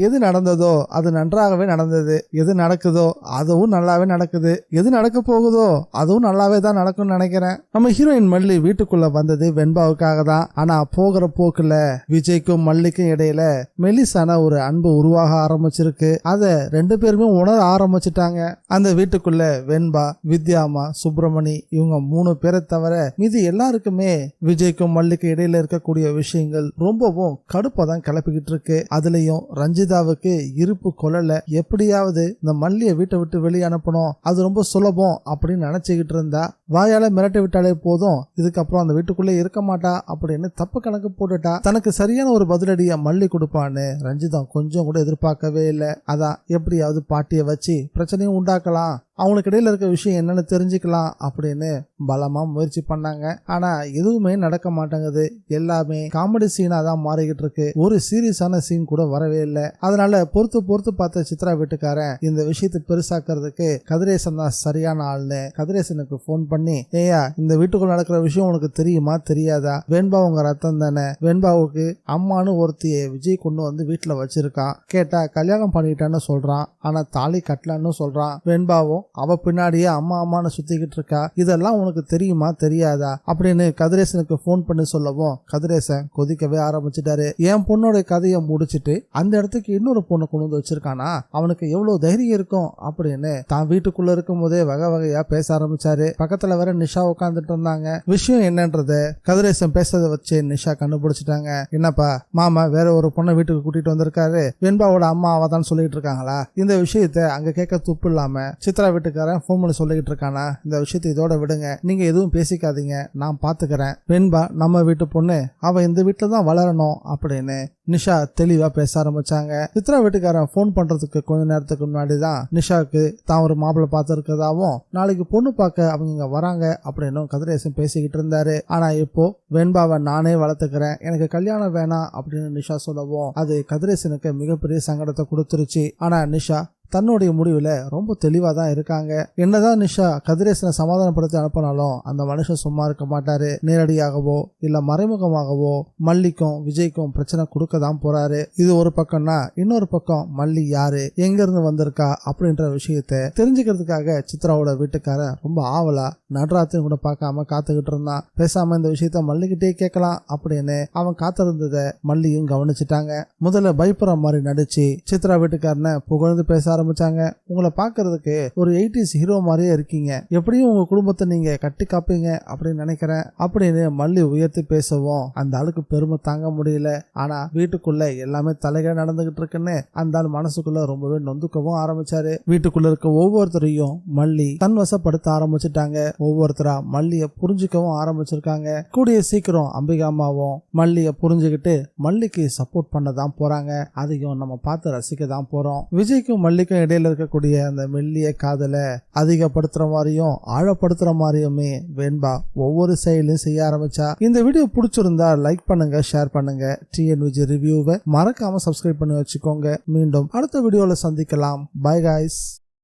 எது நடந்ததோ அது நன்றாகவே நடந்தது, எது நடக்குதோ அதுவும் நல்லாவே நடக்குது, எது நடக்க போகுதோ அதுவும் நல்லாவே தான் நடக்கும்னு நினைக்கிறேன். நம்ம ஹீரோயின் மல்லி வீட்டுக்குள்ள வந்தது வெண்பாவுக்காக தான். ஆனா போகிற போக்குல விஜய்க்கும் மல்லிக்கும் இடையில மெலிசான ஒரு அன்பு உருவாக ஆரம்பிச்சிருக்கு. அத ரெண்டு பேருமே உணர ஆரம்பிச்சுட்டாங்க. அந்த வீட்டுக்குள்ள வெண்பா, வித்யாமா, சுப்பிரமணி இவங்க 3 பேரை தவிர மீதி எல்லாருக்குமே விஜய்க்கும் மல்லிக்கு இடையில இருக்கக்கூடிய விஷயங்கள் ரொம்பவும் கடுப்பா தான் கிளப்பிக்கிட்டு இருக்கு. அதுலயும் ரஞ்சிதாவுக்கு இருப்பு கொள்ளல, எப்படியாவது இந்த மல்லிய வீட்டை விட்டு வெளியே அனுப்பணும், அது ரொம்ப சுலபம் அப்படின்னு நினைச்சுக்கிட்டு இருந்தா. வாயால மிரட்டி விட்டாலே போதும், இதுக்கப்புறம் அந்த வீட்டுக்குள்ளே இருக்க மாட்டா அப்படின்னு தப்பு கணக்கு போட்டுட்டா. தனக்கு சரியான ஒரு பதிலடியா மல்லி கொடுப்பான்னு ரஞ்சிதா கொஞ்சம் கூட எதிர்பார்க்கவே இல்லை. அதான் எப்படியாவது பாட்டியை வச்சு பிரச்சனையும் உண்டாக்கலாம், அவங்களுக்கு இடையில இருக்க விஷயம் என்னன்னு தெரிஞ்சுக்கலாம் அப்படின்னு பலமா முயற்சி பண்ணாங்க. ஆனா எதுவுமே நடக்க மாட்டேங்குது. எல்லாமே காமெடி சீனா தான் மாறிக்கிட்டு இருக்கு. ஒரு சீரியஸான சீன் கூட வரவே இல்லை. அதனால பொறுத்து பார்த்த சித்ரா வீட்டுக்காரன் இந்த விஷயத்தை பெருசாக்குறதுக்கு கதிரேசன் தான் சரியான ஆள்னு கதிரேசனுக்கு போன் பண்ணி, ஏயா இந்த வீட்டுக்குள்ள நடக்கிற விஷயம் உனக்கு தெரியுமா தெரியாதா? வெண்பா உங்க ரத்தம் தானே, வெண்பாவுக்கு அம்மானு ஒருத்திய விஜய் கொண்டு வந்து வீட்டுல வச்சிருக்கான், கேட்டா கல்யாணம் பண்ணிட்டான்னு சொல்றான், ஆனா தாலி கட்டலான்னு சொல்றான். வெண்பாவும் அவ பின்னாடியே அம்மா அம்மான்னு சுத்திக்கிட்டு இருக்கா, இதெல்லாம் உனக்கு தெரியுமா தெரியாதா அப்படின்னு கதிரேசனுக்கு போன் பண்ணி சொல்லவும் கதிரேசன் கொதிக்கவே ஆரம்பிச்சுட்டாரு. என் பொண்ணோட கதையை முடிச்சிட்டு அந்த இடத்துக்கு இன்னொரு பொண்ணு கொண்டு வந்து வச்சிருக்கானா, அவனுக்கு எவ்வளவு தைரியம் இருக்கும் அப்படின்னு தான் வீட்டுக்குள்ள இருக்கும் போதே வகை வகையா பேச ஆரம்பிச்சாரு. பக்கத்துல வேற நிஷா உட்காந்துட்டு இருந்தாங்க. விஷயம் என்னன்றத கதிரேசன் பேசுறத வச்சு நிஷா கண்டுபிடிச்சிட்டாங்க. என்னப்பா மாமா வேற ஒரு பொண்ணை வீட்டுக்கு கூட்டிட்டு வந்திருக்காரு, வெண்பாவோட அம்மா அவதான் சொல்லிட்டு இருக்காங்களா? இந்த விஷயத்த அங்க கேட்க துப்பு இல்லாம சித்ரா வீட்டுக்காரன் போன் பண்ணி சொல்லிட்டு இருக்கானா, இந்த விஷயத்தை இதோட விடுங்க, நீங்க எதுவும் பேசிக்காதீங்க, நான் பாத்துக்கிறேன். வெண்பா நம்ம வீட்டு பொண்ணு, அவ இந்த வீட்டுல தான் வளரணும் அப்படின்னு நிஷா தெளிவா பேச ஆரம்பிச்சாங்க. சித்ரா வீட்டுக்காரன் போன் பண்றதுக்கு கொஞ்ச நேரத்துக்கு முன்னாடி தான் நிஷாவுக்கு தான் ஒரு மாப்பிள்ளை பார்த்து இருக்கதாவும் நாளைக்கு பொண்ணு பார்க்க அவங்க இங்க வராங்க அப்படின்னு கதிரேசன் பேசிக்கிட்டு இருந்தாரு. ஆனா இப்போ வெண்பாவை நானே வளர்த்துக்கிறேன், எனக்கு கல்யாணம் வேணாம் அப்படின்னு நிஷா சொல்லவும் அது கதிரேசனுக்கு மிகப்பெரிய சங்கடத்தை கொடுத்துருச்சு. ஆனா நிஷா தன்னுடைய முடிவுல ரொம்ப தெளிவா தான் இருக்காங்க. என்னதான் நிஷா கதிரேசனை சமாதானப்படுத்தி அனுப்பினாலும் அந்த மனுஷன் சும்மா இருக்க மாட்டாரு. நேரடியாகவோ இல்ல மறைமுகமாகவோ மல்லிக்கும் விஜய்க்கும் பிரச்சனை கொடுக்க தான் போறாரு. இது ஒரு பக்கம்னா இன்னொரு பக்கம் மல்லி யாரு, எங்க இருந்து வந்திருக்கா அப்படின்ற விஷயத்த தெரிஞ்சுக்கிறதுக்காக சித்ராவோட வீட்டுக்காரன் ரொம்ப ஆவலா நடராத்திரி கூட பார்க்காம காத்துக்கிட்டு இருந்தான். பேசாம இந்த விஷயத்த மல்லிகிட்டே கேட்கலாம் அப்படின்னு அவன் காத்திருந்ததை மல்லியும் கவனிச்சுட்டாங்க. முதல்ல பயப்படுற மாதிரி நடிச்சு சித்ரா வீட்டுக்காரனை புகழ்ந்து பேச ஆரம்பிச்சாங்க. உங்களை பாக்குறதுக்கு ஒரு 80s ஹீரோ மாதிரியே இருக்கீங்க, எப்படியும் உங்க குடும்பத்தை நீங்க கட்டி காப்பீங்க அப்படின்னு நினைக்கிறேன் அப்படின்னு மல்லி உயர்த்தி பேசவும் அந்த ஆளுக்கு பெருமை தாங்க முடியல. ஆனா வீட்டுக்குள்ள எல்லாமே தலைகீழ நடந்துகிட்டு இருக்குன்னு அந்த ஆள் மனசுக்குள்ள ரொம்பவே நொந்துக்கவும் ஆரம்பிச்சாரு. வீட்டுக்குள்ள இருக்க ஒவ்வொருத்தரையும் மல்லி தன் வசப்படுத்த ஆரம்பிச்சுட்டாங்க. ஒவ்வொருத்தரா மல்லிய புரிஞ்சுக்கவும் ஆரம்பிச்சிருக்காங்க. கூடிய சீக்கிரம் அம்பிகா அம்மாவும் மல்லிய புரிஞ்சுக்கிட்டு மல்லிக்கு சப்போர்ட் பண்ணதான் போறாங்க. அதையும் நம்ம பார்த்து ரசிக்க தான் போறோம். விஜய்க்கும் மல்லிக்கும் இடையில இருக்கக்கூடிய அந்த மெல்லிய காதலை அதிகப்படுத்துற மாதிரியும் ஆழப்படுத்துற மாதிரியுமே வெண்பா ஒவ்வொரு செயலையும் செய்ய ஆரம்பிச்சா. இந்த வீடியோ பிடிச்சிருந்தா லைக் பண்ணுங்க, ஷேர் பண்ணுங்க. TNVG ரிவ்யூவை மறக்காம சப்ஸ்கிரைப் பண்ணி வச்சுக்கோங்க. மீண்டும் அடுத்த வீடியோல சந்திக்கலாம். By guys.